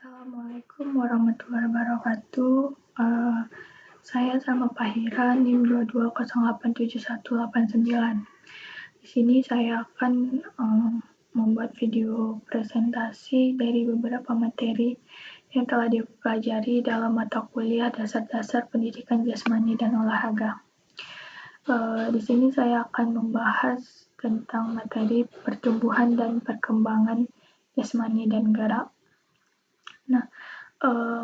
Assalamualaikum warahmatullahi wabarakatuh. Saya sama Pak Hira, NIM 22087189. Di sini saya akan membuat video presentasi dari beberapa materi yang telah dipelajari dalam mata kuliah dasar-dasar pendidikan jasmani dan olahraga. Di sini saya akan membahas tentang materi pertumbuhan dan perkembangan jasmani dan gerak. Nah,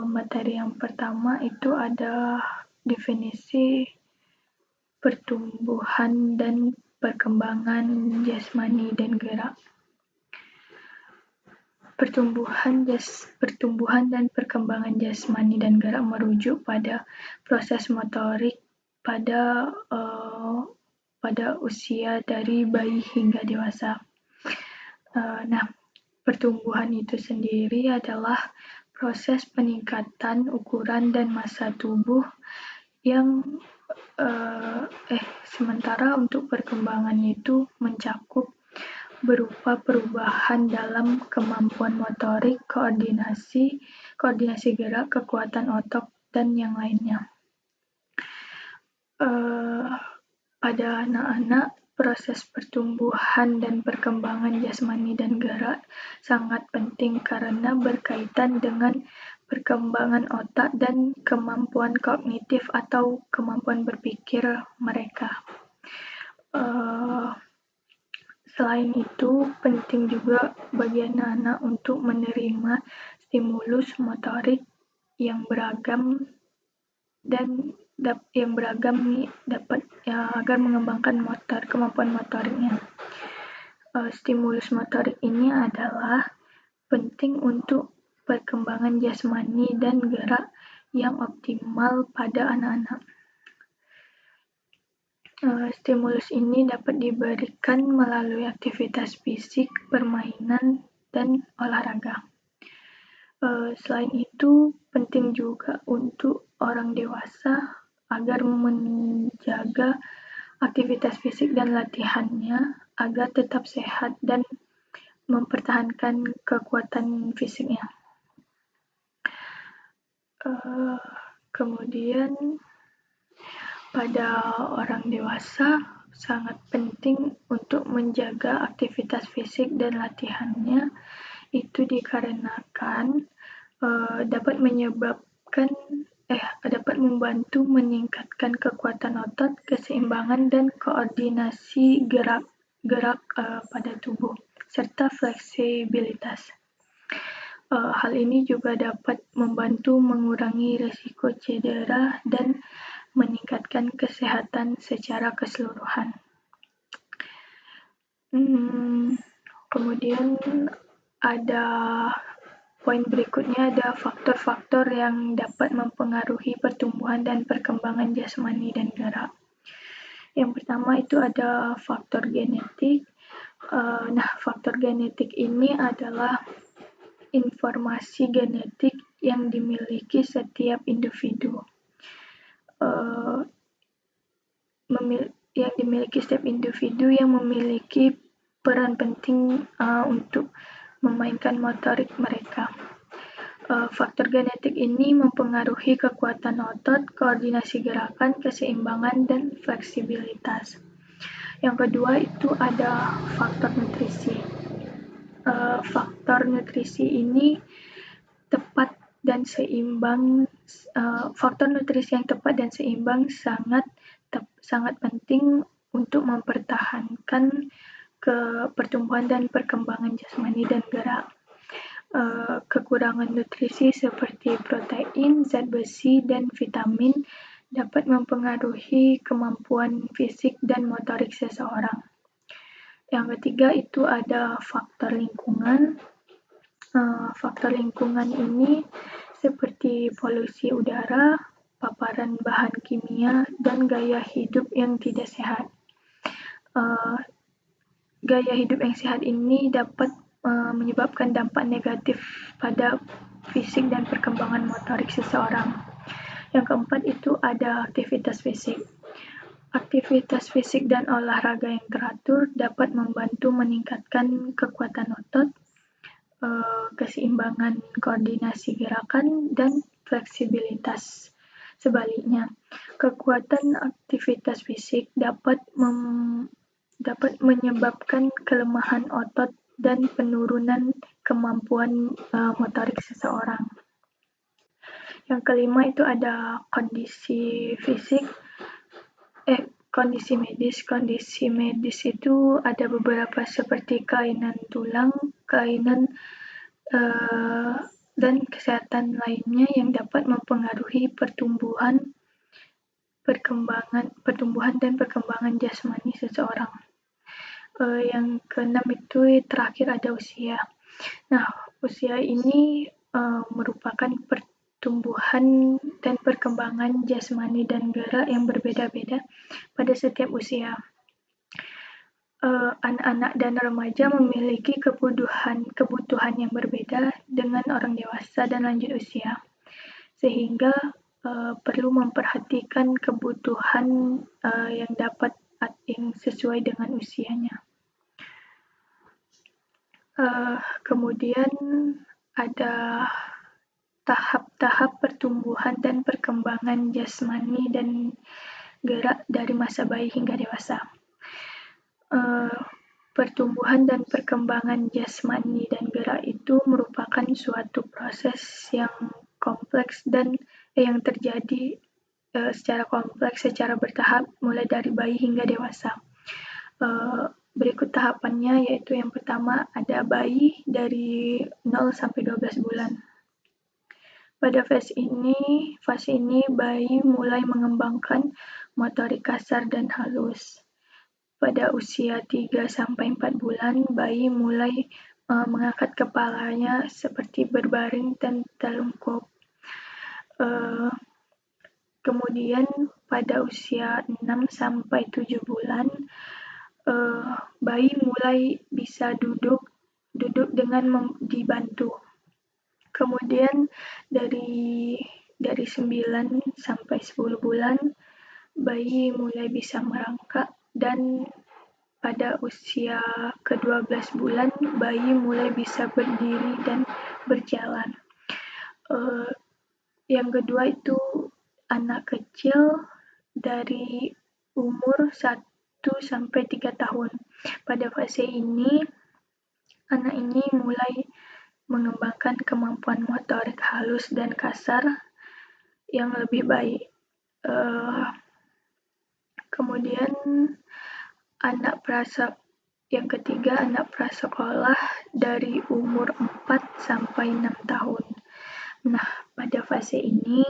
materi yang pertama itu ada definisi pertumbuhan dan perkembangan jasmani dan gerak. Pertumbuhan dan perkembangan jasmani dan gerak merujuk pada proses motorik pada usia dari bayi hingga dewasa. Pertumbuhan itu sendiri adalah proses peningkatan ukuran dan massa tubuh yang sementara untuk perkembangan itu mencakup berupa perubahan dalam kemampuan motorik, koordinasi gerak, kekuatan otot, dan yang lainnya. Pada anak-anak, proses pertumbuhan dan perkembangan jasmani dan gerak sangat penting karena berkaitan dengan perkembangan otak dan kemampuan kognitif atau kemampuan berpikir mereka. Selain itu, penting juga bagi anak-anak untuk menerima stimulus motorik yang beragam agar mengembangkan kemampuan motoriknya. Stimulus motorik ini adalah penting untuk perkembangan jasmani dan gerak yang optimal pada anak-anak. Stimulus ini dapat diberikan melalui aktivitas fisik, permainan, dan olahraga. Selain itu, penting juga untuk orang dewasa agar menjaga aktivitas fisik dan latihannya agar tetap sehat dan mempertahankan kekuatan fisiknya. Kemudian, pada orang dewasa sangat penting untuk menjaga aktivitas fisik dan latihannya, itu dikarenakan dapat membantu meningkatkan kekuatan otot, keseimbangan dan koordinasi gerak pada tubuh serta fleksibilitas. Hal ini juga dapat membantu mengurangi risiko cedera dan meningkatkan kesehatan secara keseluruhan. Kemudian ada poin berikutnya, ada faktor-faktor yang dapat mempengaruhi pertumbuhan dan perkembangan jasmani dan gerak. Yang pertama itu ada faktor genetik. Faktor genetik ini adalah informasi genetik yang dimiliki setiap individu. Yang memiliki peran penting untuk memainkan motorik mereka. Faktor genetik ini mempengaruhi kekuatan otot, koordinasi gerakan, keseimbangan, dan fleksibilitas. Yang kedua itu ada faktor nutrisi. Faktor nutrisi ini faktor nutrisi yang tepat dan seimbang sangat penting untuk mempertahankan pertumbuhan dan perkembangan jasmani dan gerak. Kekurangan nutrisi seperti protein, zat besi, dan vitamin dapat mempengaruhi kemampuan fisik dan motorik seseorang. Yang ketiga itu ada faktor lingkungan. Faktor lingkungan ini seperti polusi udara, paparan bahan kimia, dan gaya hidup yang tidak sehat. Gaya hidup yang sehat ini dapat menyebabkan dampak negatif pada fisik dan perkembangan motorik seseorang. Yang keempat itu ada aktivitas fisik. Aktivitas fisik dan olahraga yang teratur dapat membantu meningkatkan kekuatan otot, keseimbangan koordinasi gerakan, dan fleksibilitas. Sebaliknya, kekuatan aktivitas fisik dapat menyebabkan kelemahan otot dan penurunan kemampuan motorik seseorang. Yang kelima itu ada kondisi fisik, kondisi medis. Kondisi medis itu ada beberapa seperti kelainan tulang, kelainan dan kesehatan lainnya yang dapat mempengaruhi pertumbuhan dan perkembangan jasmani seseorang. Yang keenam itu terakhir ada usia. Nah, usia ini merupakan pertumbuhan dan perkembangan jasmani dan gerak yang berbeda-beda pada setiap usia. Anak-anak dan remaja memiliki kebutuhan yang berbeda dengan orang dewasa dan lanjut usia, sehingga perlu memperhatikan kebutuhan yang sesuai dengan usianya. Kemudian ada tahap-tahap pertumbuhan dan perkembangan jasmani dan gerak dari masa bayi hingga dewasa. Pertumbuhan dan perkembangan jasmani dan gerak itu merupakan suatu proses yang kompleks dan yang terjadi secara kompleks, secara bertahap, mulai dari bayi hingga dewasa. Berikut tahapannya, yaitu yang pertama ada bayi dari 0 sampai 12 bulan. Pada fase ini bayi mulai mengembangkan motorik kasar dan halus. Pada usia 3 sampai 4 bulan, bayi mulai mengangkat kepalanya seperti berbaring dan telungkup. Kemudian pada usia 6 sampai 7 bulan, bayi mulai bisa duduk dengan dibantu. Kemudian dari 9 sampai 10 bulan, bayi mulai bisa merangkak, dan pada usia ke-12 bulan, bayi mulai bisa berdiri dan berjalan. Yang kedua itu anak kecil dari umur 1 sampai 3 tahun. Pada fase ini, anak ini mulai mengembangkan kemampuan motorik halus dan kasar yang lebih baik. Kemudian yang ketiga, anak prasekolah dari umur 4 sampai 6 tahun. Nah, pada fase ini,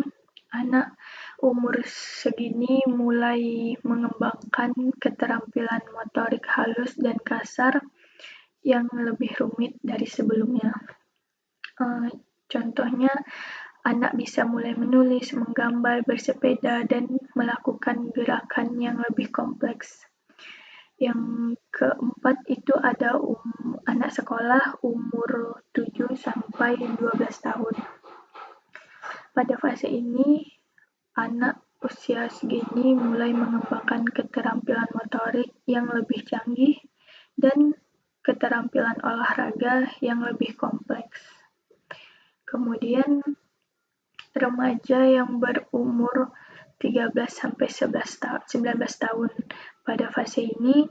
anak umur segini mulai mengembangkan keterampilan motorik halus dan kasar yang lebih rumit dari sebelumnya. Contohnya, anak bisa mulai menulis, menggambar, bersepeda, dan melakukan gerakan yang lebih kompleks. Yang keempat itu ada anak sekolah umur 7 sampai 12 tahun. Pada fase ini, anak usia segini mulai mengembangkan keterampilan motorik yang lebih canggih dan keterampilan olahraga yang lebih kompleks. Kemudian, remaja yang berumur 13 sampai 19 tahun. Pada fase ini,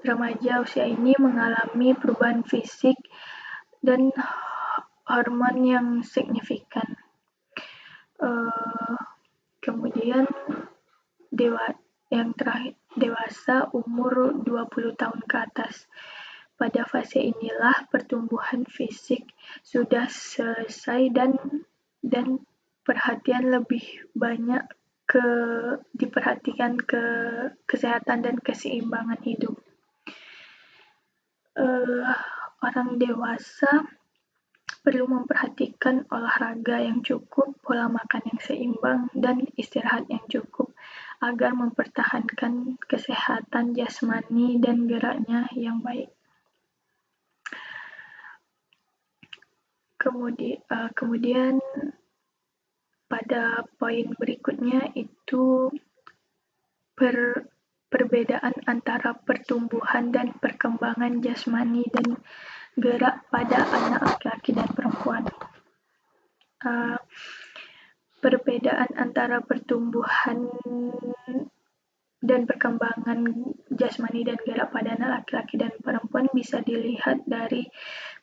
remaja usia ini mengalami perubahan fisik dan hormon yang signifikan. Kemudian yang terakhir, dewasa umur 20 tahun ke atas. Pada fase inilah pertumbuhan fisik sudah selesai dan perhatian lebih banyak diperhatikan ke kesehatan dan keseimbangan hidup. Orang dewasa perlu memperhatikan olahraga yang cukup, pola makan yang seimbang, dan istirahat yang cukup agar mempertahankan kesehatan jasmani dan geraknya yang baik. Kemudian pada poin berikutnya itu perbedaan antara pertumbuhan dan perkembangan jasmani dan gerak pada anak laki-laki dan perempuan. Perbedaan antara pertumbuhan dan perkembangan jasmani dan gerak pada anak laki-laki dan perempuan bisa dilihat dari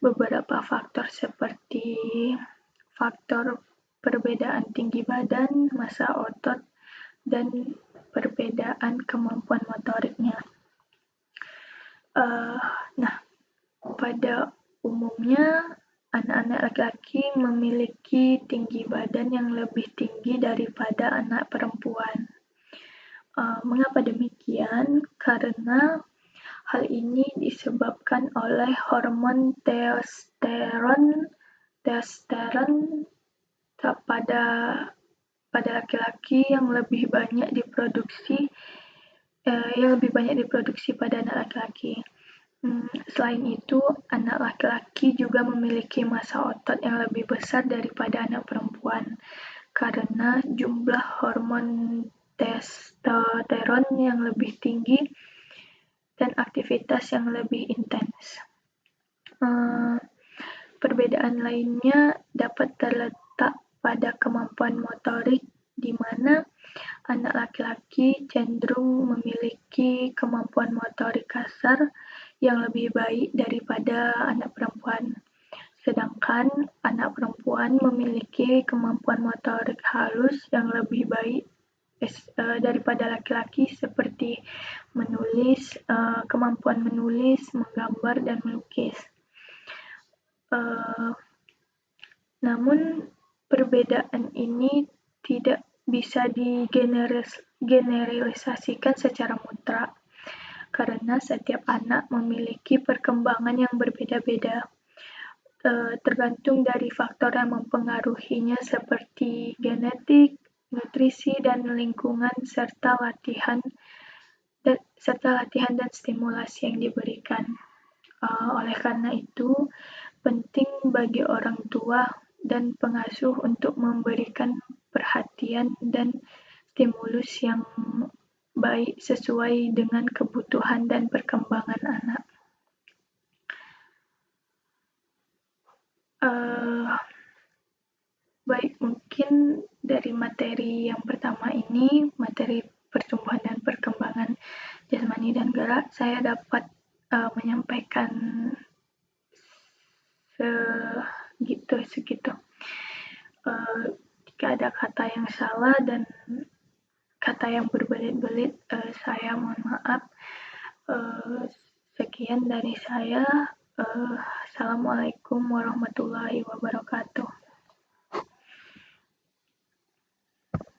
beberapa faktor seperti faktor perbedaan tinggi badan, massa otot, dan perbedaan kemampuan motoriknya. Nah, pada umumnya anak-anak laki-laki memiliki tinggi badan yang lebih tinggi daripada anak perempuan. Mengapa demikian? Karena hal ini disebabkan oleh hormon testosteron pada laki-laki yang lebih banyak diproduksi pada anak laki-laki. Selain itu, anak laki-laki juga memiliki massa otot yang lebih besar daripada anak perempuan karena jumlah hormon testosteron yang lebih tinggi dan aktivitas yang lebih intens. Perbedaan lainnya dapat terletak pada kemampuan motorik, di mana anak laki-laki cenderung memiliki kemampuan motorik kasar yang lebih baik daripada anak perempuan. Sedangkan anak perempuan memiliki kemampuan motorik halus yang lebih baik daripada laki-laki seperti menulis, kemampuan menulis, menggambar, dan melukis. Namun, perbedaan ini tidak bisa digeneralisasikan secara mutlak karena setiap anak memiliki perkembangan yang berbeda-beda. Tergantung dari faktor yang mempengaruhinya seperti genetik, nutrisi, dan lingkungan serta latihan dan stimulasi yang diberikan. Oleh karena itu, penting bagi orang tua dan pengasuh untuk memberikan perhatian dan stimulus yang baik sesuai dengan kebutuhan dan perkembangan anak. Baik, mungkin dari materi yang pertama ini, materi pertumbuhan dan perkembangan jasmani dan gerak, saya dapat menyampaikan segitu. Jika ada kata yang salah dan kata yang berbelit-belit, saya mohon maaf. Sekian dari saya. Assalamualaikum warahmatullahi wabarakatuh.